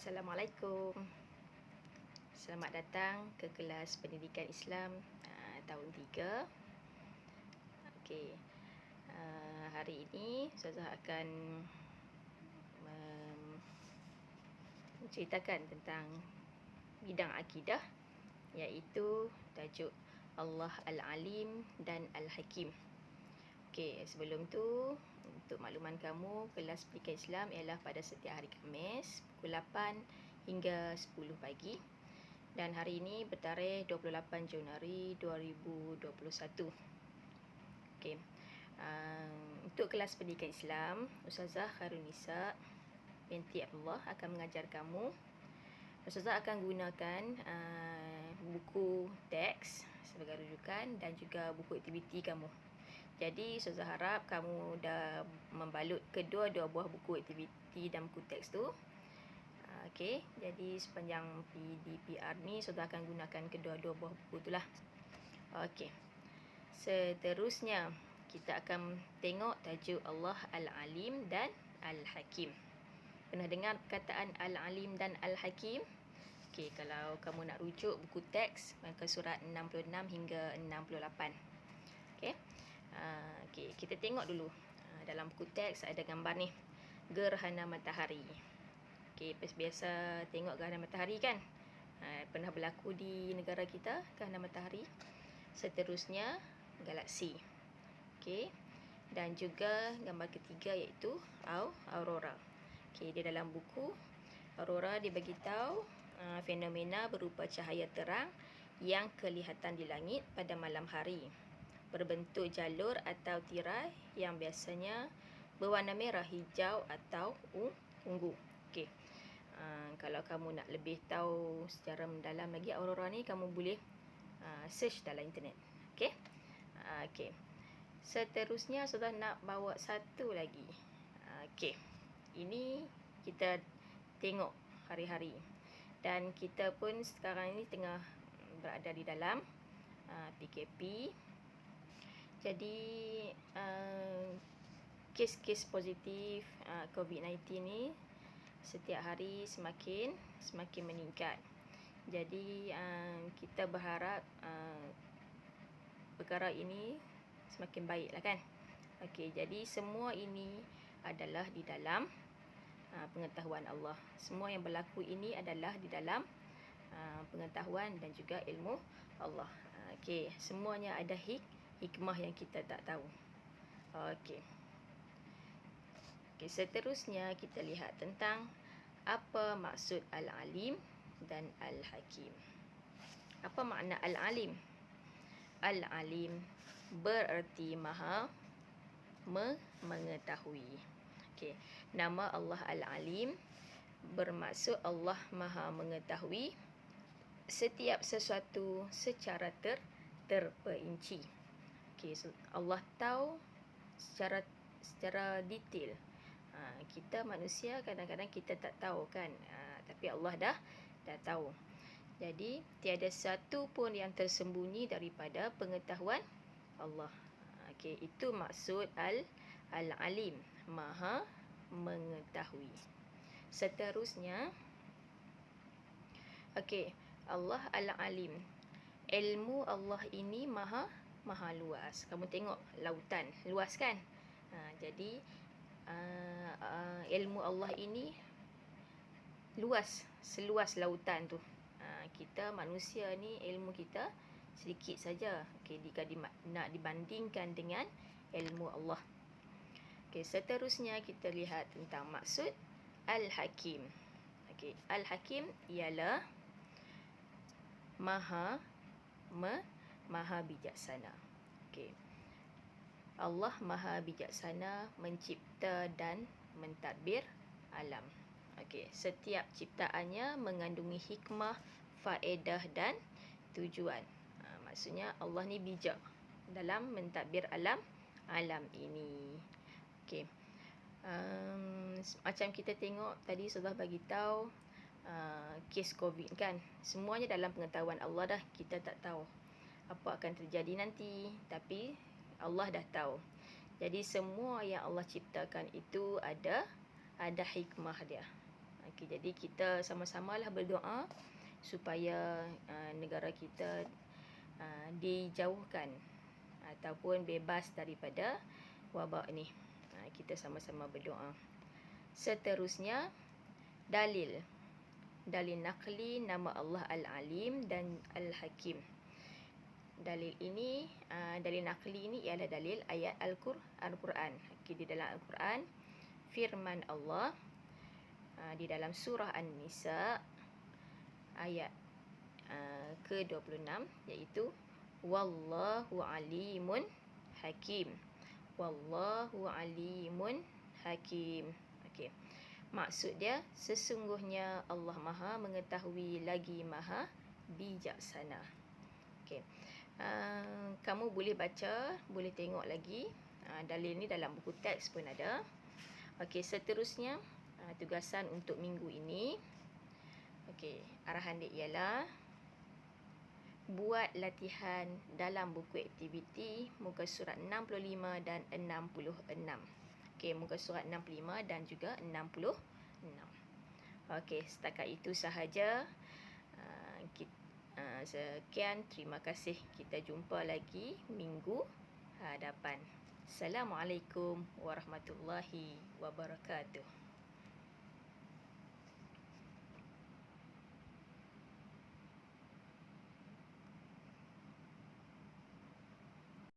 Assalamualaikum. Selamat datang ke kelas Pendidikan Islam tahun 3. Okey. Hari ini Ustazah akan menceritakan tentang bidang akidah, iaitu tajuk Allah Al-Alim dan Al-Hakim. Okey, sebelum tu, untuk makluman kamu, kelas Pendidikan Islam ialah pada setiap hari Khamis pukul 8 hingga 10 pagi. Dan hari ini bertarikh 28 Januari 2021. Okey. Untuk kelas Pendidikan Islam, Ustazah Khairunisa binti Abdullah akan mengajar kamu. Ustazah akan gunakan buku teks sebagai rujukan dan juga buku aktiviti kamu. Jadi Ustazah harap kamu dah membalut kedua-dua buah buku aktiviti dan buku teks tu. Okey, jadi sepanjang PDPR ni Ustazah akan gunakan kedua-dua buah buku tu lah. Okey. Seterusnya kita akan tengok tajuk Allah Al-Alim dan Al-Hakim. Pernah dengar perkataan Al-Alim dan Al-Hakim? Okey, kalau kamu nak rujuk buku teks, maka surat 66 hingga 68. Okey. Okey, kita tengok dulu. Dalam buku teks ada gambar ni, gerhana matahari. Okey, biasa tengok gerhana matahari kan? Pernah berlaku di negara kita, gerhana matahari. Seterusnya galaksi. Okey. Dan juga gambar ketiga iaitu aurora. Okey, di dalam buku aurora dibagi tahu fenomena berupa cahaya terang yang kelihatan di langit pada malam hari, berbentuk jalur atau tirai yang biasanya berwarna merah, hijau atau ungu. Okey. Kalau kamu nak lebih tahu secara mendalam lagi aurora ni, kamu boleh search dalam internet. Okey. Okey. Seterusnya sudah nak bawa satu lagi. Okey. Ini kita tengok hari-hari. Dan kita pun sekarang ini tengah berada di dalam PKP. Jadi kes-kes positif COVID-19 ni setiap hari semakin meningkat. Jadi kita berharap perkara ini semakin baiklah kan. Okey, jadi semua ini adalah di dalam pengetahuan Allah. Semua yang berlaku ini adalah di dalam pengetahuan dan juga ilmu Allah. Okey, semuanya ada hikmah yang kita tak tahu. Okey. Okey, seterusnya kita lihat tentang apa maksud Al-Alim dan Al-Hakim. Apa makna Al-Alim? Al-Alim bererti maha mengetahui. Okey, nama Allah Al-Alim bermaksud Allah maha mengetahui setiap sesuatu secara terperinci. Okey, so Allah tahu secara detail. Kita manusia kadang-kadang kita tak tahu kan, tapi Allah dah tahu. Jadi tiada satu pun yang tersembunyi daripada pengetahuan Allah. Okey, itu maksud Al-Alim, maha mengetahui. Seterusnya, okey, Allah Al-Alim. Ilmu Allah ini maha luas. Kamu tengok lautan, luas kan? Jadi ilmu Allah ini luas, seluas lautan tu. Kita manusia ni ilmu kita sedikit saja. Okey, jika nak dibandingkan dengan ilmu Allah. Okey, seterusnya kita lihat tentang maksud Al-Hakim. Okey, Al-Hakim ialah maha bijaksana. Okey. Allah maha bijaksana mencipta dan mentadbir alam. Okey, setiap ciptaannya mengandungi hikmah, faedah dan tujuan. Maksudnya Allah ni bijak dalam mentadbir alam ini. Okey. Macam kita tengok tadi sudah bagi tahu kes COVID kan. Semuanya dalam pengetahuan Allah dah. Kita tak tahu apa akan terjadi nanti, tapi Allah dah tahu. Jadi semua yang Allah ciptakan itu ada hikmah dia. Okey, jadi kita sama-samalah berdoa supaya negara kita dijauhkan ataupun bebas daripada wabak ni. Kita sama-sama berdoa. Seterusnya, dalil. Dalil naqli nama Allah Al-Alim dan Al-Hakim. Dalil ini, dalil naqli ini ialah dalil ayat Al-Quran. Okay, di dalam Al-Quran, firman Allah di dalam surah An-Nisa ayat ke-26, iaitu Wallahu alimun hakim. Wallahu alimun hakim. Okey. Maksud dia, sesungguhnya Allah Maha mengetahui lagi Maha bijaksana. Okey. Kamu boleh baca, boleh tengok lagi. Dalil ni dalam buku teks pun ada. Okey, seterusnya tugasan untuk minggu ini. Okey, arahan dia ialah buat latihan dalam buku aktiviti muka surat 65 dan 66. Okey, muka surat 65 dan juga 66. Okey, setakat itu sahaja. Sekian, terima kasih. Kita jumpa lagi minggu hadapan. Assalamualaikum warahmatullahi wabarakatuh.